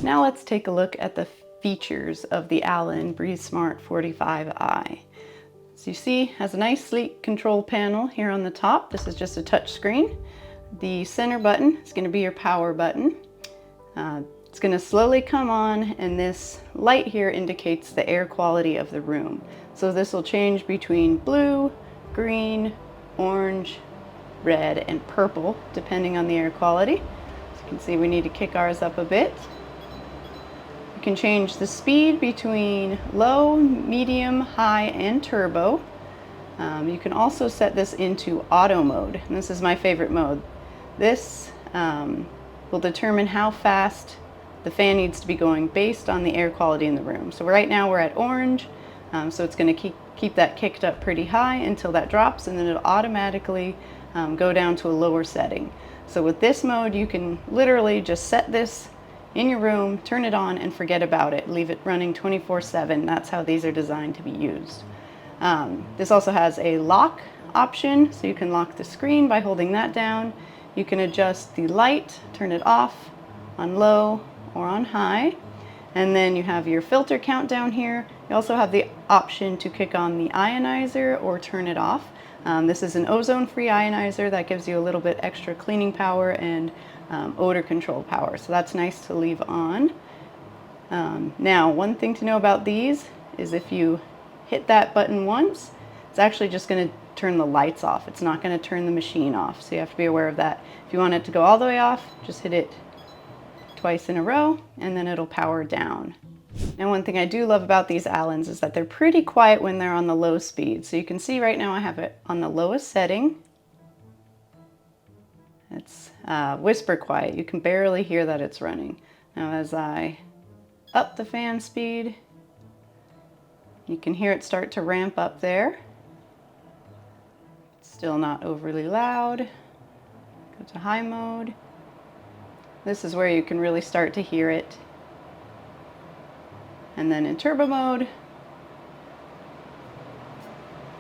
Now let's take a look at the features of the Alen BreatheSmart 45i. As you see, it has a nice sleek control panel here on the top. This is just a touch screen. The center button is going to be your power button. It's going to slowly come on, and this light here indicates the air quality of the room. So this will change between blue, green, orange, red, and purple, depending on the air quality. As you can see, we need to kick ours up a bit. You can change the speed between low, medium, high, and turbo. You can also set this into auto mode, and this is my favorite mode. This will determine how fast the fan needs to be going based on the air quality in the room. So right now we're at orange, so it's going to keep that kicked up pretty high until that drops, and then it'll automatically go down to a lower setting. So with this mode, you can literally just set this in your room, turn it on, and forget about it. Leave it running 24/7. That's how these are designed to be used. This also has a lock option, so you can lock the screen by holding that down. You can adjust the light, turn it off on low or on high. And then you have your filter count down here. You also have the option to kick on the ionizer or turn it off. This is an ozone-free ionizer that gives you a little bit extra cleaning power and odor control power. So that's nice to leave on. Now, one thing to know about these is if you hit that button once, it's actually just going to turn the lights off. It's not going to turn the machine off. So you have to be aware of that. If you want it to go all the way off, just hit it twice in a row, and then it'll power down. And one thing I do love about these Alens is that they're pretty quiet when they're on the low speed. So you can see right now I have it on the lowest setting. It's whisper quiet. You can barely hear that it's running. Now as I up the fan speed, you can hear it start to ramp up there. It's still not overly loud. Go to high mode. This is where you can really start to hear it. And then in turbo mode,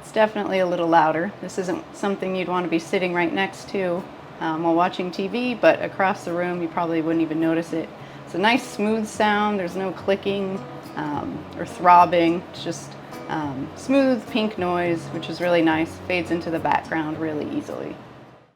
it's definitely a little louder. This isn't something you'd want to be sitting right next to while watching TV, but across the room you probably wouldn't even notice it. It's a nice smooth sound. There's no clicking or throbbing. It's just smooth pink noise, which is really nice. Fades into the background really easily.